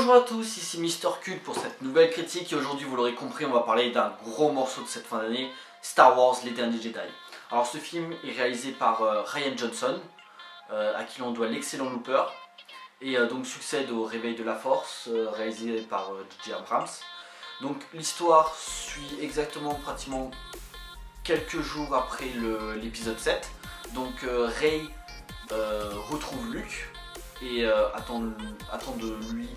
Bonjour à tous, ici Mister Cult pour cette nouvelle critique et aujourd'hui vous l'aurez compris on va parler d'un gros morceau de cette fin d'année, Star Wars Les Derniers Jedi. Alors ce film est réalisé par Rian Johnson, à qui l'on doit l'excellent Looper, et donc succède au Réveil de la Force, réalisé par J.J. Abrams. Donc l'histoire suit exactement pratiquement quelques jours après l'épisode 7, donc Rey retrouve Luke et attend de lui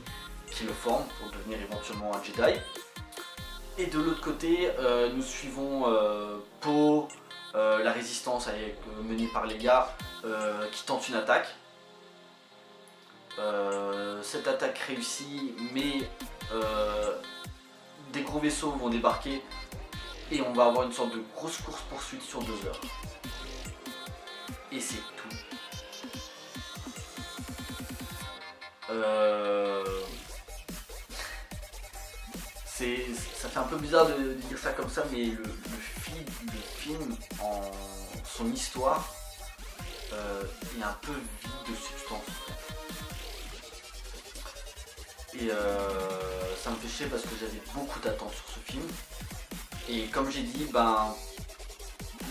qu'il le forme pour devenir éventuellement un Jedi. Et de l'autre côté, nous suivons Poe, la résistance menée par les gars qui tente une attaque. Cette attaque réussit, mais des gros vaisseaux vont débarquer et on va avoir une sorte de grosse course-poursuite sur 2 heures. Et c'est tout. Ça fait un peu bizarre de dire ça comme ça, mais le film, en son histoire, est un peu vide de substance. Et ça me fait chier parce que j'avais beaucoup d'attentes sur ce film. Et comme j'ai dit, le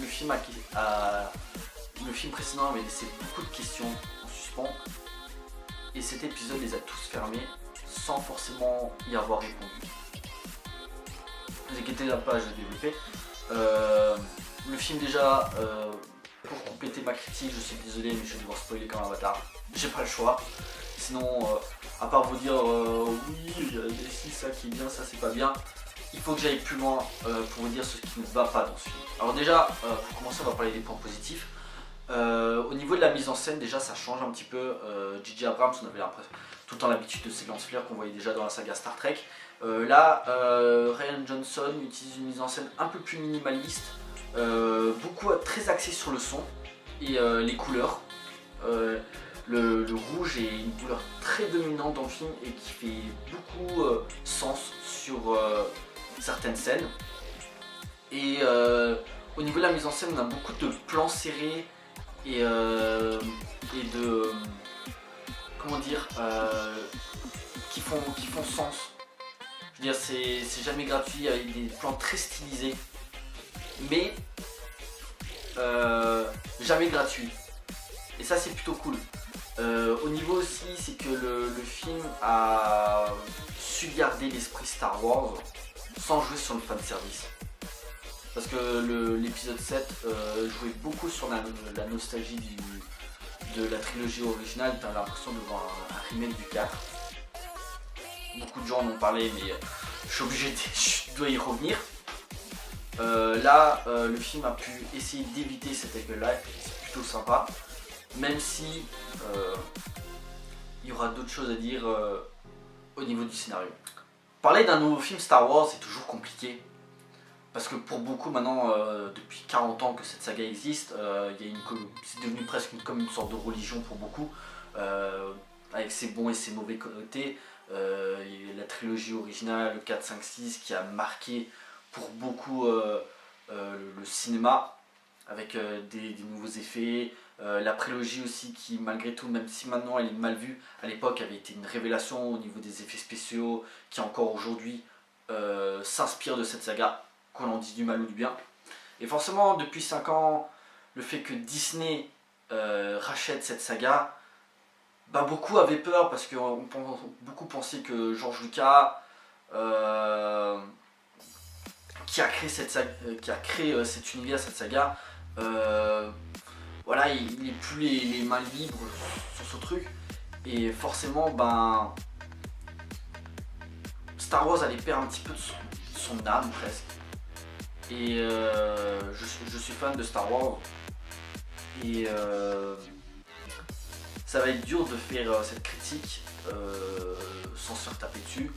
film précédent avait laissé beaucoup de questions en suspens. Et cet épisode les a tous fermés sans forcément y avoir répondu. Ne vous inquiétez pas, je vais développer. Le film déjà, pour compléter ma critique, je suis désolé mais je vais devoir spoiler comme un bâtard. J'ai pas le choix. Sinon, à part vous dire oui, il y a ici ça qui est bien, ça c'est pas bien, il faut que j'aille plus loin pour vous dire ce qui ne va pas dans ce film. Alors déjà, pour commencer on va parler des points positifs. Au niveau de la mise en scène, déjà ça change un petit peu. J.J. Abrams, on avait tout le temps l'habitude de ces lance-flares qu'on voyait déjà dans la saga Star Trek. Là, Rian Johnson utilise une mise en scène un peu plus minimaliste, très axée sur le son et les couleurs. Le rouge est une couleur très dominante dans le film et qui fait beaucoup sens sur certaines scènes. Et au niveau de la mise en scène, on a beaucoup de plans serrés et de comment dire qui font sens. Je veux dire, c'est jamais gratuit avec des plans très stylisés, mais jamais gratuit. Et ça c'est plutôt cool. Au niveau aussi, c'est que le film a su garder l'esprit Star Wars sans jouer sur le fanservice. Parce que l'épisode 7 jouait beaucoup sur la nostalgie de la trilogie originale. T'as l'impression de voir un remake du 4. Beaucoup de gens en ont parlé, mais je dois y revenir. Là, le film a pu essayer d'éviter cet effet-là, c'est plutôt sympa. Même si il y aura d'autres choses à dire au niveau du scénario. Parler d'un nouveau film Star Wars, c'est toujours compliqué. Parce que pour beaucoup maintenant, depuis 40 ans que cette saga existe, c'est devenu presque comme une sorte de religion pour beaucoup, avec ses bons et ses mauvais côtés. Il y a eu la trilogie originale, le 4, 5, 6, qui a marqué pour beaucoup le cinéma, avec des nouveaux effets. La prélogie aussi qui, malgré tout, même si maintenant elle est mal vue, à l'époque avait été une révélation au niveau des effets spéciaux, qui encore aujourd'hui s'inspire de cette saga, qu'on en dise du mal ou du bien. Et forcément, depuis 5 ans, le fait que Disney rachète cette saga, beaucoup avaient peur parce que beaucoup pensaient que George Lucas, qui a créé cet univers, cette saga, voilà, il n'est plus les mains libres sur ce truc. Et forcément, Star Wars allait perdre un petit peu de son âme presque. Et je suis fan de Star Wars. Et ça va être dur de faire cette critique sans se faire taper dessus.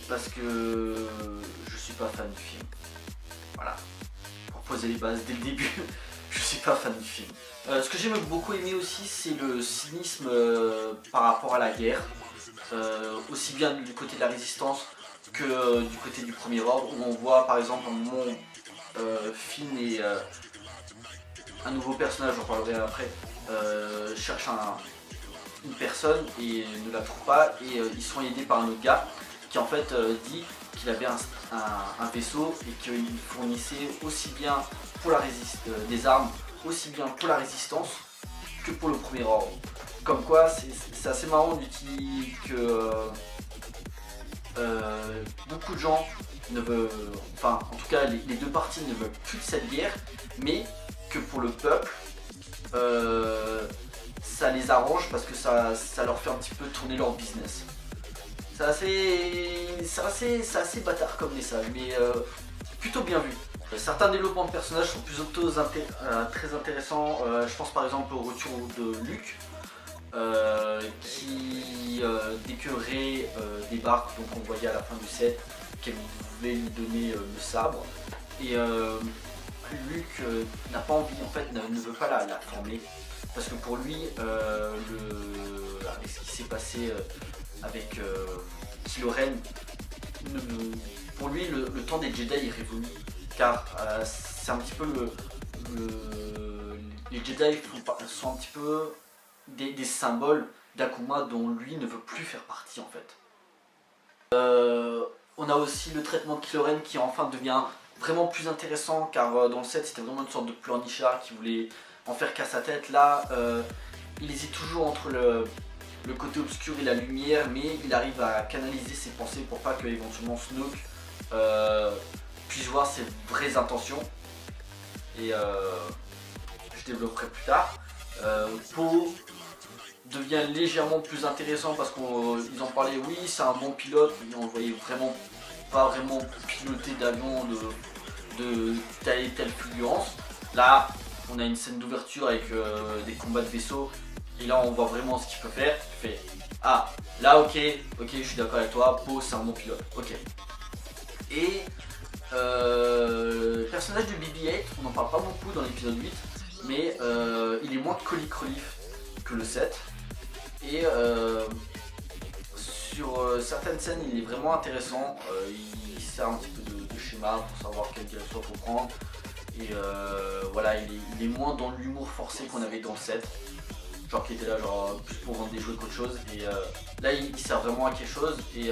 Parce que je suis pas fan du film. Voilà. Pour poser les bases dès le début, je suis pas fan du film. Ce que j'ai beaucoup aimé aussi, c'est le cynisme par rapport à la guerre. Aussi bien du côté de la résistance que du côté du premier ordre, où on voit par exemple un moment Finn et un nouveau personnage, j'en parlerai après, cherche une personne et ne la trouve pas, et ils sont aidés par un autre gars qui en fait dit qu'il avait un vaisseau et qu'il fournissait aussi bien pour la des armes, aussi bien pour la résistance que pour le premier ordre. Comme quoi c'est assez marrant que beaucoup de gens ne veulent, enfin en tout cas les deux parties ne veulent plus de cette guerre, mais que pour le peuple ça les arrange parce que ça leur fait un petit peu tourner leur business. C'est assez bâtard comme message, mais plutôt bien vu. Certains développements de personnages sont plutôt très intéressants. Je pense par exemple au retour de Luke, qui dès que Rey débarque, donc on voyait à la fin du set qu'elle voulait lui donner le sabre, et Luke n'a pas envie, en fait ne veut pas la former, parce que pour lui avec ce qui s'est passé avec Kylo Ren, pour lui le temps des Jedi est révolu, car c'est un petit peu les Jedi sont un petit peu des symboles d'Akuma dont lui ne veut plus faire partie en fait. On a aussi le traitement de Kylo Ren qui enfin devient vraiment plus intéressant, car dans le set c'était vraiment une sorte de pleurnichard qui voulait en faire qu'à sa tête. Là il hésite toujours entre le côté obscur et la lumière, mais il arrive à canaliser ses pensées pour pas que éventuellement Snoke puisse voir ses vraies intentions, et je développerai plus tard. Poe devient légèrement plus intéressant parce qu'ils en parlaient, oui c'est un bon pilote, mais on le voyait vraiment pas vraiment piloter d'avion de telle et telle fulgurance. Là on a une scène d'ouverture avec des combats de vaisseaux, et là on voit vraiment ce qu'il peut faire. Il fait ah là ok je suis d'accord avec toi, Poe c'est un bon pilote, ok. Et le personnage de BB-8, on n'en parle pas beaucoup dans l'épisode 8, mais il est moins comic relief que le 7, et sur certaines scènes il est vraiment intéressant. Il sert un petit peu de schéma pour savoir quelle direction faut prendre, et voilà, il est moins dans l'humour forcé qu'on avait dans le 7, genre qui était là genre plus pour vendre des jeux qu'autre chose, et là il sert vraiment à quelque chose, et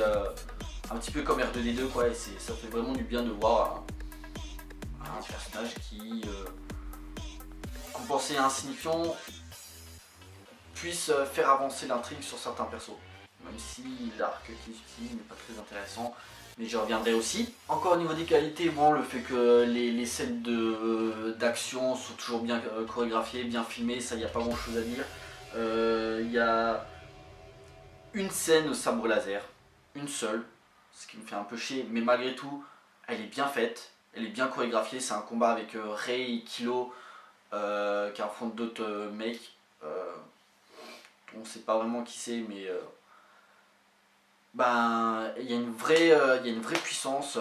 un petit peu comme R2D2 quoi, et ça fait vraiment du bien de voir un personnage qui qu'on pensait insignifiant puisse faire avancer l'intrigue sur certains persos, même si l'arc qui utilise n'est pas très intéressant, mais j'y reviendrai aussi. Encore au niveau des qualités, bon, le fait que les scènes d'action sont toujours bien chorégraphiées, bien filmées, ça y a pas grand chose à dire. Il y a une scène au sabre laser, une seule, ce qui me fait un peu chier, mais malgré tout elle est bien faite, elle est bien chorégraphiée. C'est un combat avec Rey et Kylo qui affrontent d'autres mecs, on sait pas vraiment qui c'est, mais ben il y a une vraie puissance.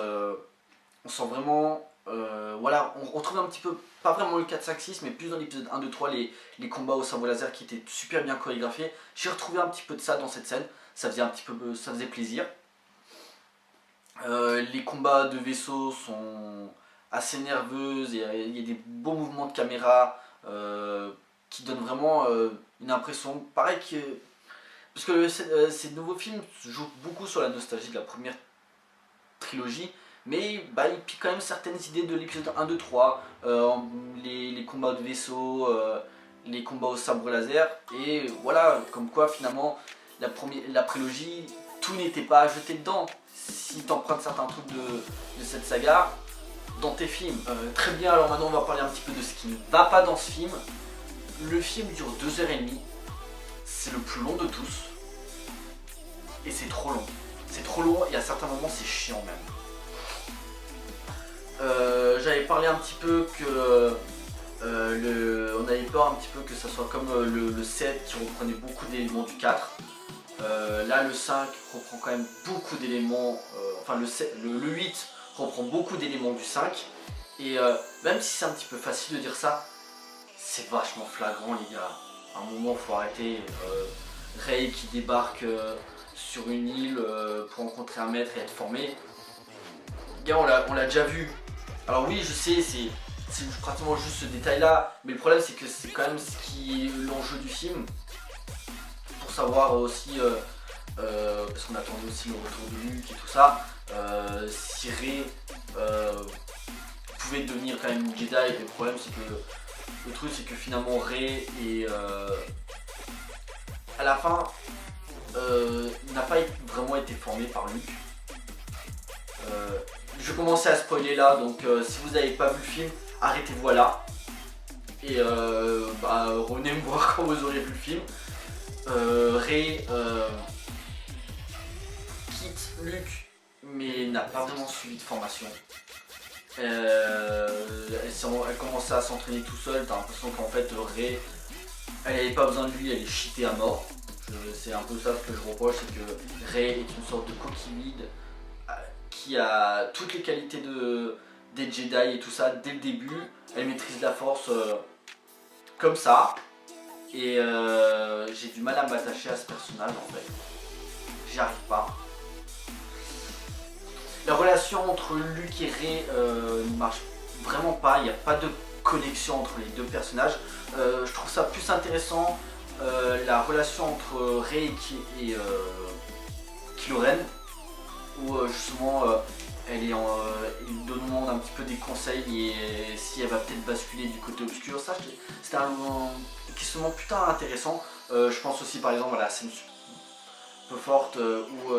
On sent vraiment voilà, on retrouve un petit peu, pas vraiment le 4, 5, 6, mais plus dans l'épisode 1, 2, 3, les combats au sabre laser qui étaient super bien chorégraphiés. J'ai retrouvé un petit peu de ça dans cette scène, ça faisait plaisir. Les combats de vaisseaux sont assez nerveux, et il y a des beaux mouvements de caméra qui donnent vraiment une impression pareil que... Parce que ces nouveaux films jouent beaucoup sur la nostalgie de la première trilogie, mais bah, il pique quand même certaines idées de l'épisode 1, 2, 3, les combats de vaisseaux, les combats au sabre laser, et voilà, comme quoi finalement la prélogie, tout n'était pas à jeter dedans. Si tu empruntes certains trucs de cette saga dans tes films. Très bien, alors maintenant on va parler un petit peu de ce qui ne va pas dans ce film. Le film dure 2h30, c'est le plus long de tous, et c'est trop long. C'est trop long, et à certains moments c'est chiant même. J'avais parlé un petit peu que on avait peur un petit peu que ça soit comme le 7 qui reprenait beaucoup d'éléments du 4. Là le 5 reprend quand même beaucoup d'éléments, enfin le 8 reprend beaucoup d'éléments du 5, et même si c'est un petit peu facile de dire ça, c'est vachement flagrant les gars. À un moment faut arrêter. Rey qui débarque sur une île pour rencontrer un maître et être formé. Gars, on l'a déjà vu. Alors oui, je sais, c'est pratiquement juste ce détail là, mais le problème c'est que c'est quand même ce qui est l'enjeu du film. savoir aussi, parce qu'on attendait aussi le retour de Luke et tout ça, si Rey pouvait devenir quand même une Jedi. Et le problème c'est que le truc c'est que finalement Rey est à la fin n'a pas vraiment été formé par Luke. Je commençais à spoiler là, donc si vous n'avez pas vu le film, arrêtez-vous là. Et revenez me voir quand vous aurez vu le film. Rey quitte Luke, mais n'a pas vraiment suivi de formation. Elle commençait à s'entraîner tout seul. T'as l'impression qu'en fait Rey, elle n'avait pas besoin de lui, elle est cheatée à mort. C'est un peu ça ce que je reproche, c'est que Rey est une sorte de coquille vide qui a toutes les qualités des Jedi et tout ça dès le début. Elle maîtrise la force comme ça. Et j'ai du mal à m'attacher à ce personnage en fait. J'y arrive pas. La relation entre Luke et Rey ne marche vraiment pas. Il n'y a pas de connexion entre les deux personnages. Je trouve ça plus intéressant la relation entre Rey et Kylo Ren, où justement il demande un petit peu des conseils et si elle va peut-être basculer du côté obscur. Ça, c'était un questionnement putain intéressant. Je pense aussi par exemple à la scène un peu forte où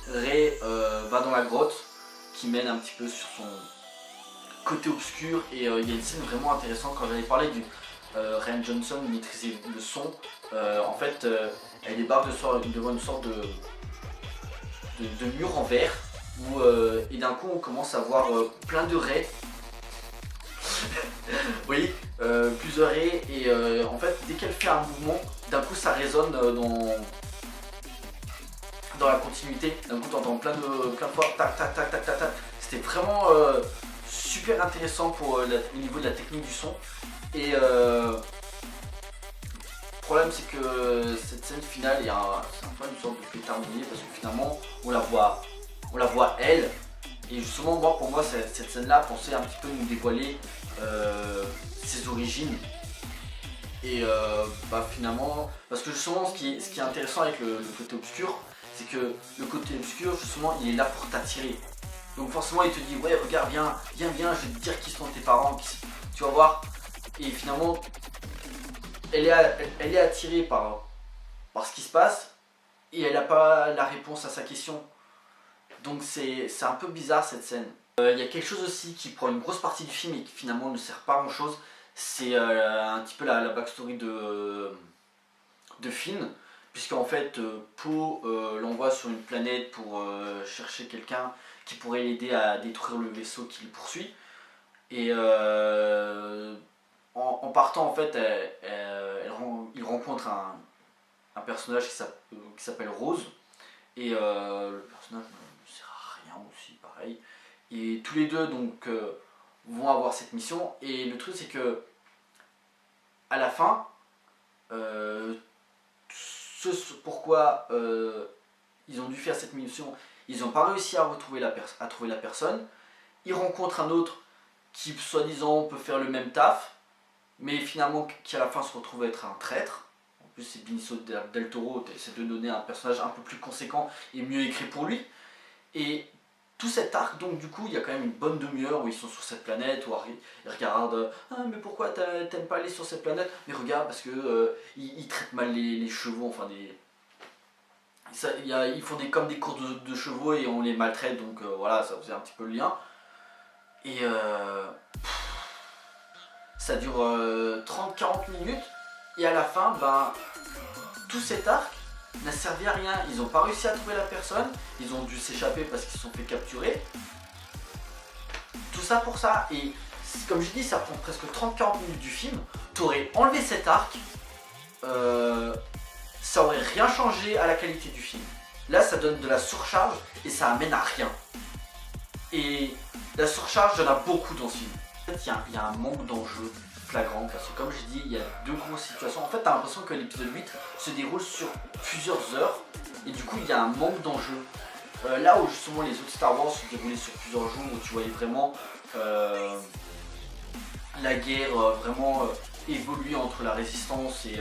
Rey va dans la grotte qui mène un petit peu sur son côté obscur, et il y a une scène vraiment intéressante. Quand j'avais parlé du Rian Johnson maîtriser le son, en fait elle débarque devant une sorte de mur en verre où, et d'un coup on commence à voir plein de raies. Oui, plusieurs raies, et en fait dès qu'elle fait un mouvement, d'un coup ça résonne dans la continuité. D'un coup t'entends plein de fois tac tac tac tac tac tac. C'était vraiment super intéressant pour au niveau de la technique du son. Et le problème c'est que cette scène finale c'est un peu une sorte de pétard mouillé, parce que finalement on la voit elle, et justement moi pour moi cette scène là pensait un petit peu nous dévoiler ses origines. Et finalement, parce que justement ce qui est intéressant avec le côté obscur, c'est que le côté obscur justement il est là pour t'attirer. Donc forcément il te dit ouais regarde, viens, je vais te dire qui sont tes parents, tu vas voir. Et finalement elle est attirée par ce qui se passe, et elle n'a pas la réponse à sa question. Donc c'est un peu bizarre cette scène. Il y a quelque chose aussi qui prend une grosse partie du film et qui finalement ne sert pas à grand chose. C'est un petit peu la backstory de Finn, puisqu'en fait Poe l'envoie sur une planète pour chercher quelqu'un qui pourrait l'aider à détruire le vaisseau qui le poursuit. Et en partant en fait il rencontre un personnage qui s'appelle Rose, et le personnage ne sert à rien aussi, pareil. Et tous les deux donc vont avoir cette mission, et le truc c'est que à la fin pourquoi ils ont dû faire cette mission, ils n'ont pas réussi à trouver la personne. Ils rencontrent un autre qui soi-disant peut faire le même taf, mais finalement qui à la fin se retrouve être un traître. En plus c'est Benicio del Toro, essaie de donner un personnage un peu plus conséquent et mieux écrit pour lui. Et tout cet arc, donc du coup il y a quand même une bonne demi-heure où ils sont sur cette planète, où ils regardent ah mais pourquoi t'aimes pas aller sur cette planète, mais regarde parce que ils traitent mal les chevaux, enfin ils font comme des courses de chevaux et on les maltraite, donc voilà, ça faisait un petit peu le lien. Et ça dure 30-40 minutes, et à la fin tout cet arc n'a servi à rien. Ils n'ont pas réussi à trouver la personne, ils ont dû s'échapper parce qu'ils se sont fait capturer. Tout ça pour ça, et comme je dis, ça prend presque 30-40 minutes du film. T'aurais enlevé cet arc, ça aurait rien changé à la qualité du film. Là ça donne de la surcharge et ça amène à rien. Et la surcharge, il y en a beaucoup dans ce film. En fait il y a un manque d'enjeu flagrant, parce que comme je dis, il y a deux grosses situations. En fait t'as l'impression que l'épisode 8 se déroule sur plusieurs heures, et du coup il y a un manque d'enjeu. Là où justement les autres Star Wars se déroulaient sur plusieurs jours, où tu voyais vraiment la guerre vraiment évoluer entre la résistance et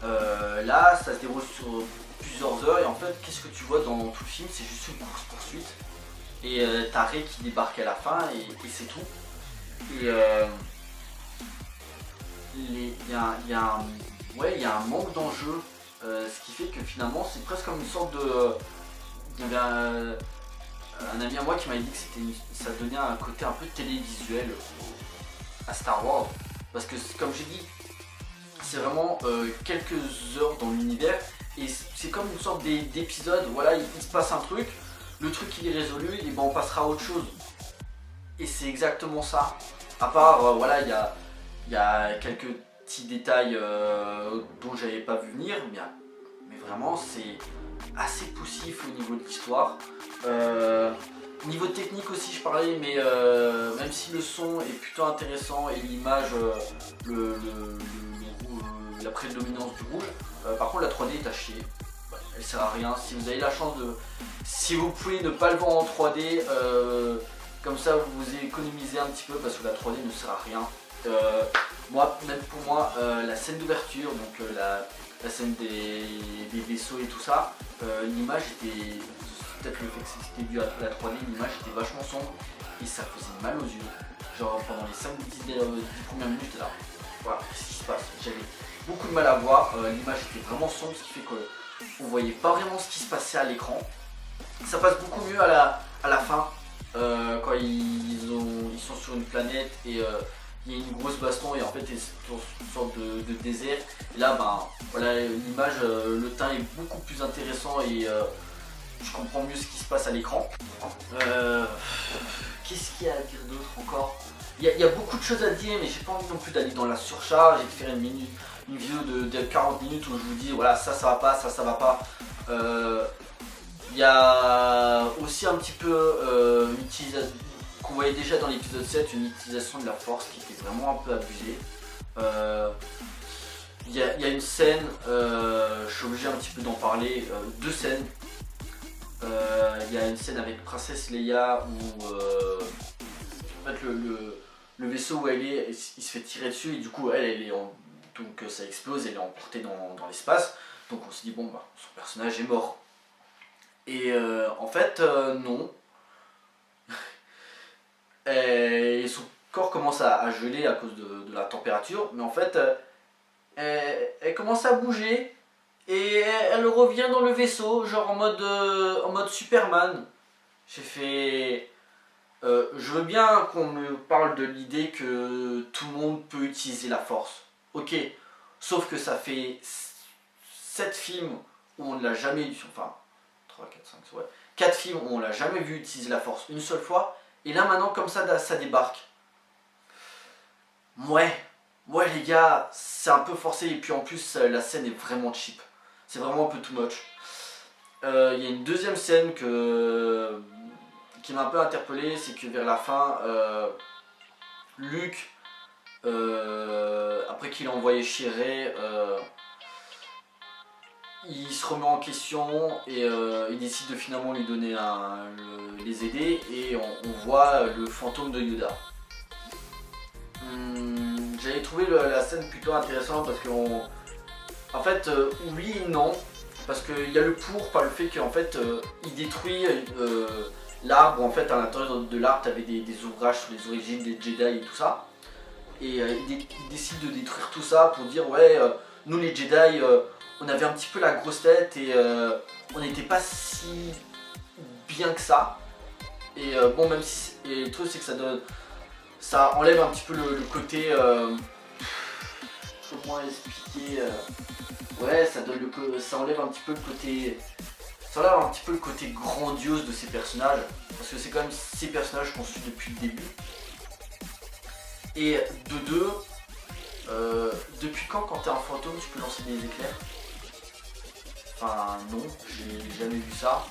Là, ça se déroule sur plusieurs heures et en fait, qu'est-ce que tu vois dans tout le film? C'est juste une course-poursuite. Et t'as Rey qui débarque à la fin et c'est tout. Et il y a un manque d'enjeu, ce qui fait que finalement c'est presque comme une sorte de... Il y avait un ami à moi qui m'avait dit que ça donnait un côté un peu télévisuel à Star Wars. Parce que comme j'ai dit, c'est vraiment quelques heures dans l'univers et c'est comme une sorte d'épisode. Voilà, il se passe un truc, le truc il est résolu et ben on passera à autre chose. Et c'est exactement ça. À part, voilà, il y a quelques petits détails dont j'avais pas vu venir, mais vraiment c'est assez poussif au niveau de l'histoire. Niveau technique aussi je parlais, mais même si le son est plutôt intéressant et l'image, la prédominance du rouge, par contre la 3D est à chier. Elle sert à rien. Si vous avez la chance de... Si vous pouvez ne pas le voir en 3D, comme ça vous économisez un petit peu parce que la 3D ne sert à rien. Même pour moi, la scène d'ouverture, donc la scène des vaisseaux et tout ça, l'image était... Peut-être le fait que c'était dû à la 3D, l'image était vachement sombre et ça faisait mal aux yeux. Genre pendant les 5-10 premières minutes là, voilà, qu'est-ce qui se passe? J'avais beaucoup de mal à voir, l'image était vraiment sombre, ce qui fait qu'on voyait pas vraiment ce qui se passait à l'écran. Ça passe beaucoup mieux à la fin, quand ils sont sur une planète et il y a une grosse baston et en fait ils sont sur une sorte de désert. Et là, ben, voilà, l'image, le teint est beaucoup plus intéressant et je comprends mieux ce qui se passe à l'écran. Qu'est-ce qu'il y a à dire d'autre encore? Il y a beaucoup de choses à dire, mais j'ai pas envie non plus d'aller dans la surcharge et de faire une vidéo de 40 minutes où je vous dis voilà, ça va pas, ça va pas. Il y a aussi un petit peu une utilisation qu'on voyait déjà dans l'épisode 7, une utilisation de la force qui était vraiment un peu abusée. Il y a une scène, je suis obligé un petit peu d'en parler, deux scènes. Il y a une scène avec Princesse Leia où en fait, le vaisseau où elle est, il se fait tirer dessus et du coup elle est donc ça explose, elle est emportée dans l'espace. Donc on se dit bon bah son personnage est mort. Et en fait non. Et son corps commence à geler à cause de la température, mais en fait elle commence à bouger. Et elle revient dans le vaisseau, genre en mode Superman. J'ai fait... je veux bien qu'on me parle de l'idée que tout le monde peut utiliser la force. Ok, sauf que ça fait 7 films où on ne l'a jamais vu, enfin 3, 4, 5, ouais. 4 films où on l'a jamais vu utiliser la force une seule fois. Et là maintenant comme ça débarque. Ouais les gars, c'est un peu forcé et puis en plus la scène est vraiment cheap. C'est vraiment un peu too much. Il y a une deuxième scène qui m'a un peu interpellé, c'est que vers la fin, Luke, après qu'il a envoyé chier Rey, il se remet en question et il décide de finalement lui donner les aider et on voit le fantôme de Yoda. J'avais trouvé la scène plutôt intéressante parce que en fait, oui et non, parce qu'il y a le pour par le fait qu'en fait, il détruit l'arbre. En fait, à l'intérieur de l'arbre, tu avais des ouvrages sur les origines des Jedi et tout ça. Et il décide de détruire tout ça pour dire ouais, nous les Jedi, on avait un petit peu la grosse tête et on n'était pas si bien que ça. Et bon, même si et le truc c'est que ça enlève un petit peu le côté. Comment expliquer ouais, ça enlève un petit peu le côté. Ça enlève un petit peu le côté grandiose de ces personnages. Parce que c'est quand même ces personnages qu'on suit depuis le début. Et de deux, depuis quand t'es un fantôme tu peux lancer des éclairs? Enfin non, j'ai jamais vu ça.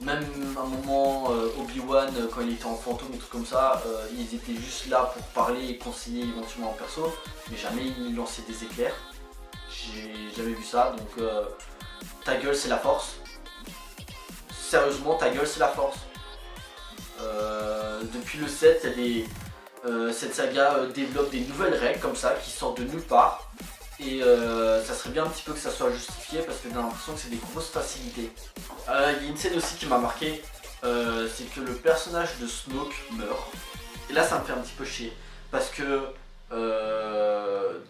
Même à un moment, Obi-Wan, quand il était en fantôme et tout comme ça, ils étaient juste là pour parler et conseiller éventuellement en perso, mais jamais ils lançaient des éclairs. J'ai jamais vu ça, donc ta gueule c'est la force. Sérieusement, ta gueule c'est la force. Depuis le 7, cette saga développe des nouvelles règles comme ça qui sortent de nulle part. Et ça serait bien un petit peu que ça soit justifié parce que j'ai l'impression que c'est des grosses facilités. Il y a une scène aussi qui m'a marqué, c'est que le personnage de Snoke meurt. Et là ça me fait un petit peu chier parce que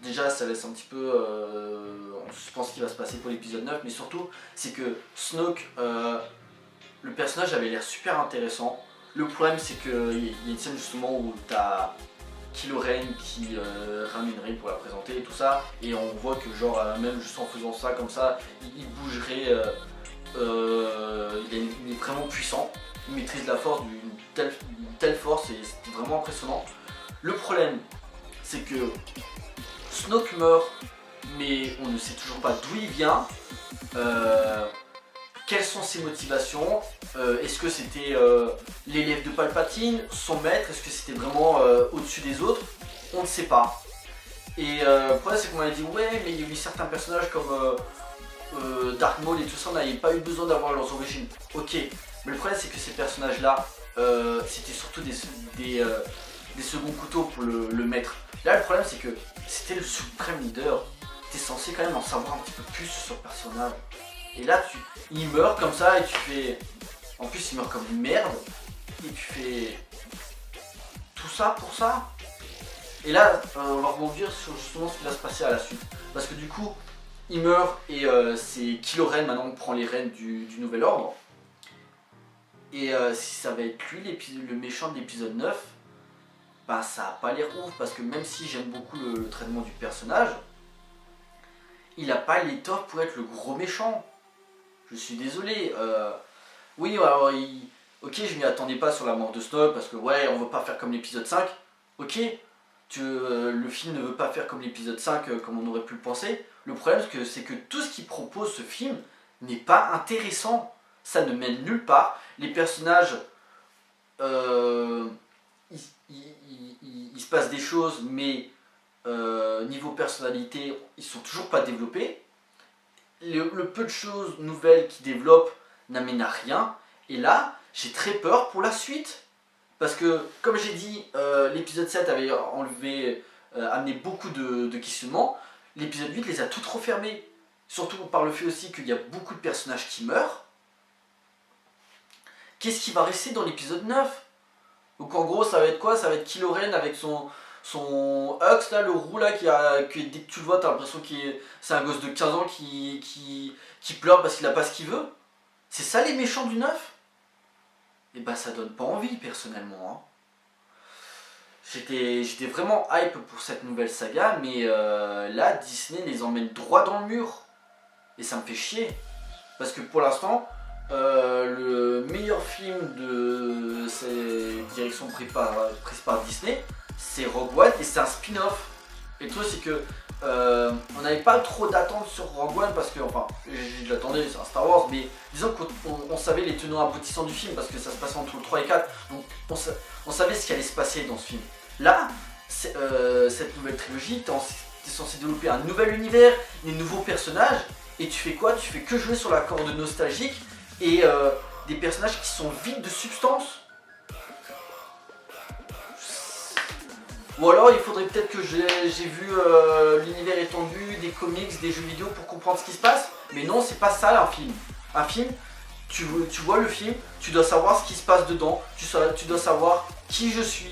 déjà ça laisse un petit peu en suspens ce qui va se passer pour l'épisode 9, mais surtout c'est que Snoke, le personnage avait l'air super intéressant. Le problème c'est qu'il y a une scène justement où t'as Kylo Ren qui ramène Rey pour la présenter et tout ça, et on voit que genre même juste en faisant ça comme ça, il bougerait, il est vraiment puissant, il maîtrise la force d'une telle force et c'est vraiment impressionnant. Le problème c'est que Snoke meurt, mais on ne sait toujours pas d'où il vient, quelles sont ses motivations, est-ce que c'était l'élève de Palpatine, son maître, est-ce que c'était vraiment au-dessus des autres, on ne sait pas. Et le problème c'est qu'on m'a dit ouais mais il y a eu certains personnages comme Dark Maul et tout ça, on n'avait pas eu besoin d'avoir leurs origines. Ok, mais le problème c'est que ces personnages là, c'était surtout des seconds couteaux pour le maître. Là le problème c'est que c'était le suprême leader, t'es censé quand même en savoir un petit peu plus sur le personnage. Et là il meurt comme ça et tu fais... En plus il meurt comme une merde. Et tu fais... Tout ça pour ça. Et là on va rebondir sur justement ce qui va se passer à la suite. Parce que du coup il meurt et c'est Kylo Ren maintenant qui prend les rênes du nouvel ordre. Et si ça va être lui le méchant de l'épisode 9, bah ça a pas l'air ouf. Parce que même si j'aime beaucoup le traitement du personnage, il a pas l'étoffe pour être le gros méchant. Je suis désolé. Oui, alors, ok, je m'y attendais pas sur la mort de Snoke parce que ouais, on veut pas faire comme l'épisode 5. Ok, le film ne veut pas faire comme l'épisode 5 comme on aurait pu le penser. Le problème c'est que tout ce qu'il propose ce film n'est pas intéressant. Ça ne mène nulle part. Les personnages, il se passe des choses, mais niveau personnalité, ils sont toujours pas développés. Le peu de choses nouvelles qu'ils développent n'amènent à rien. Et là, j'ai très peur pour la suite. Parce que, comme j'ai dit, l'épisode 7 avait amené beaucoup de questionnements. L'épisode 8 les a toutes refermés. Surtout par le fait aussi qu'il y a beaucoup de personnages qui meurent. Qu'est-ce qui va rester dans l'épisode 9? Donc en gros, ça va être quoi? Ça va être Kylo Ren avec son Hux là, le roux là, dès que tu le vois, t'as l'impression que c'est un gosse de 15 ans qui pleure parce qu'il a pas ce qu'il veut. C'est ça les méchants du 9? Et bah ça donne pas envie personnellement. J'étais vraiment hype pour cette nouvelle saga, mais là Disney les emmène droit dans le mur. Et ça me fait chier. Parce que pour l'instant, le meilleur film de ces directions prises par Disney, c'est Rogue One et c'est un spin-off. Et le truc c'est que on n'avait pas trop d'attentes sur Rogue One parce que, enfin, je l'attendais, c'est un Star Wars, mais disons qu'on savait les tenants aboutissants du film parce que ça se passait entre le 3 et 4, donc on savait ce qui allait se passer dans ce film. Là, cette nouvelle trilogie, t'es censé développer un nouvel univers, des nouveaux personnages, et tu fais quoi? Tu fais que jouer sur la corde nostalgique et des personnages qui sont vides de substance. Ou alors il faudrait peut-être que j'ai vu l'univers étendu, des comics, des jeux vidéo pour comprendre ce qui se passe. Mais non, c'est pas ça un film. Un film, tu vois le film, tu dois savoir ce qui se passe dedans, tu dois savoir qui je suis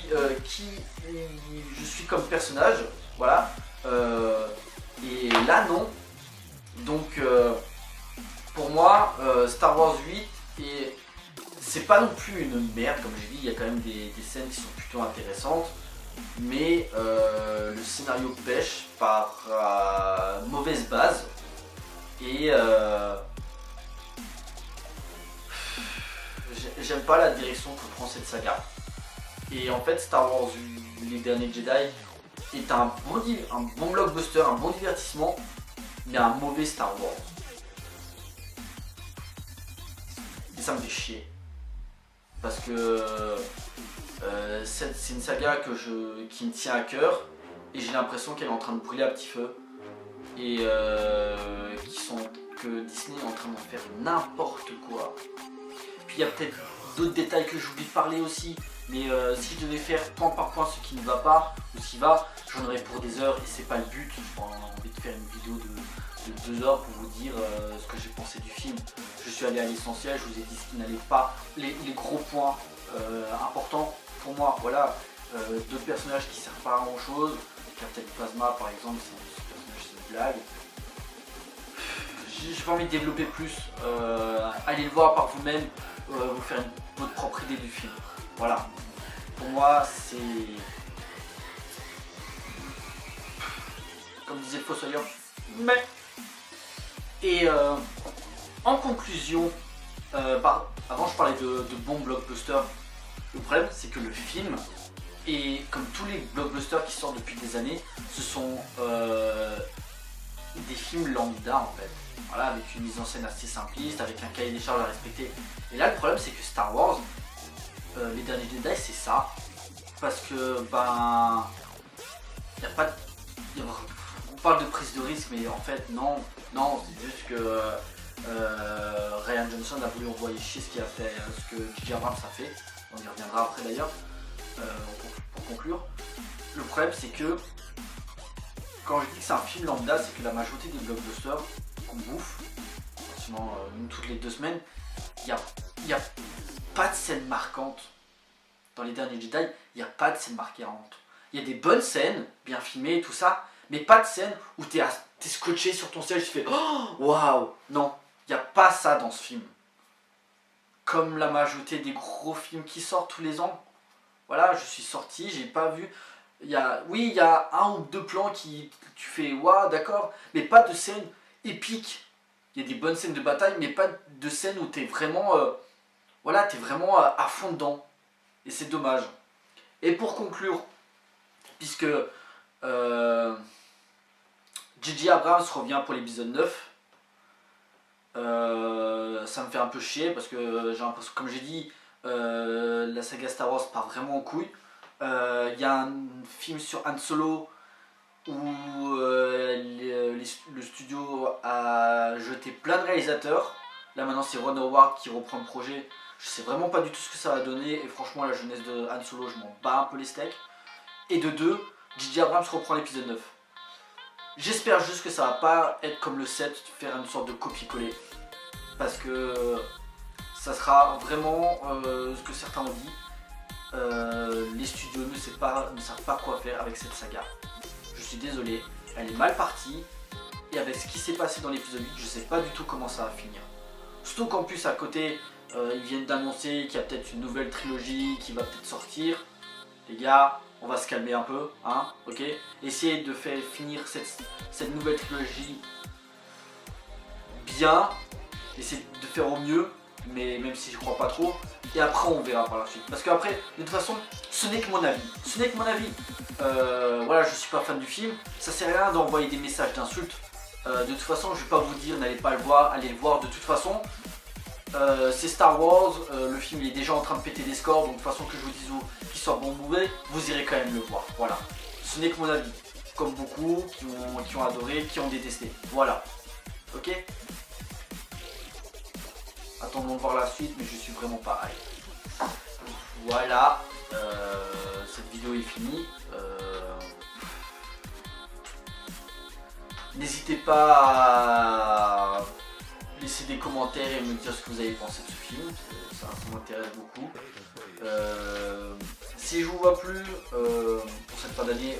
comme personnage. Voilà. Et là non. Donc pour moi, Star Wars 8, et c'est pas non plus une merde, comme j'ai dit, il y a quand même des scènes qui sont plutôt intéressantes. Mais le scénario pêche par mauvaise base et j'aime pas la direction que prend cette saga. Et en fait Star Wars les derniers Jedi est un bon blockbuster, un bon divertissement, mais un mauvais Star Wars. Et ça me fait chier. Parce que c'est une saga qui me tient à cœur et j'ai l'impression qu'elle est en train de brûler à petit feu et que Disney est en train d'en faire n'importe quoi. Puis il y a peut-être d'autres détails que j'oublie de parler aussi, Mais si je devais faire point par point ce qui ne va pas ou ce qui va, j'en aurais pour des heures et c'est pas le but. J'ai envie de faire une vidéo de 2 heures pour vous dire ce que j'ai pensé du film. Je suis allé à l'essentiel, je vous ai dit ce qui n'allait pas, les gros points importants pour moi. Voilà, deux personnages qui servent pas à grand chose. Captain Plasma par exemple, ce personnage c'est une blague. J'ai pas envie de développer plus, allez le voir par vous-même, vous faire votre propre idée du film. Voilà, pour moi c'est, comme disait le Fossoyeur, mais. Et en conclusion, avant je parlais de bons blockbusters, le problème c'est que le film, et comme tous les blockbusters qui sortent depuis des années, ce sont des films lambda en fait. Voilà, avec une mise en scène assez simpliste, avec un cahier des charges à respecter. Et là le problème c'est que Star Wars, les derniers Jedi c'est ça. Parce que ben, y a pas de... on parle de prise de risque mais en fait non, c'est juste que Rian Johnson a voulu envoyer chier ce qu'il a fait, ce que J.J. Abrams a fait. On y reviendra après d'ailleurs, pour conclure. Le problème c'est que quand je dis que c'est un film lambda, c'est que la majorité des blockbusters qu'on bouffe, forcément toutes les 2 semaines, il n'y a pas de scène marquante. Dans les derniers Jedi, il n'y a pas de scène marquante. Il y a des bonnes scènes, bien filmées et tout ça, mais pas de scène où t'es scotché sur ton siège, tu fais oh waouh. Non, il n'y a pas ça dans ce film. Comme la majorité des gros films qui sortent tous les ans. Voilà, je suis sorti, j'ai pas vu. Oui, il y a 1 ou 2 plans qui tu fais waouh, d'accord, mais pas de scène épique. Il y a des bonnes scènes de bataille, mais pas de scène où t'es vraiment, voilà, t'es vraiment à fond dedans. Et c'est dommage. Et pour conclure, puisque J.J. Abrams revient pour l'épisode 9, ça me fait un peu chier parce que j'ai l'impression, comme j'ai dit, la saga Star Wars part vraiment en couille. Il y a un film sur Han Solo où le studio a jeté plein de réalisateurs. Là maintenant c'est Ron Howard qui reprend le projet. Je sais vraiment pas du tout ce que ça va donner et franchement la jeunesse de Han Solo je m'en bats un peu les steaks. Et de 2, J.J. Abrams reprend l'épisode 9. J'espère juste que ça va pas être comme le 7, faire une sorte de copier-coller. Parce que ça sera vraiment ce que certains ont dit. Les studios ne savent pas quoi faire avec cette saga. Je suis désolé, elle est mal partie. Et avec ce qui s'est passé dans l'épisode 8, je sais pas du tout comment ça va finir. Surtout qu'en plus à côté, ils viennent d'annoncer qu'il y a peut-être une nouvelle trilogie qui va peut-être sortir. Les gars, on va se calmer un peu, hein, ok. Essayez de faire finir cette nouvelle trilogie bien. Essayez de faire au mieux, mais même si je crois pas trop. Et après on verra par la suite. Parce qu'après, de toute façon, ce n'est que mon avis. Ce n'est que mon avis. Voilà, je suis pas fan du film. Ça sert à rien d'envoyer des messages d'insultes. De toute façon, je vais pas vous dire n'allez pas le voir, allez le voir de toute façon. C'est Star Wars, le film il est déjà en train de péter des scores, donc de toute façon que je vous dise qu'il soit bon ou mauvais, vous irez quand même le voir. Voilà. Ce n'est que mon avis. Comme beaucoup qui ont adoré, qui ont détesté. Voilà. Ok. Attendons de voir la suite, mais je suis vraiment pas hype. Voilà. Cette vidéo est finie. N'hésitez pas à laisser des commentaires et me dire ce que vous avez pensé de ce film, ça m'intéresse beaucoup. Si je vous vois plus pour cette fin d'année,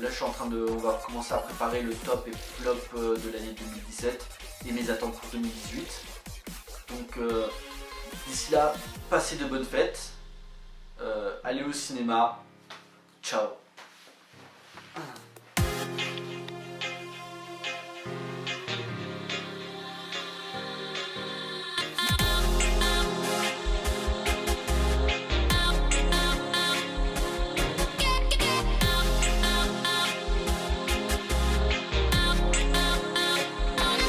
là je suis en train on va commencer à préparer le top et flop de l'année 2017 et mes attentes pour 2018. Donc d'ici là, passez de bonnes fêtes, allez au cinéma, ciao.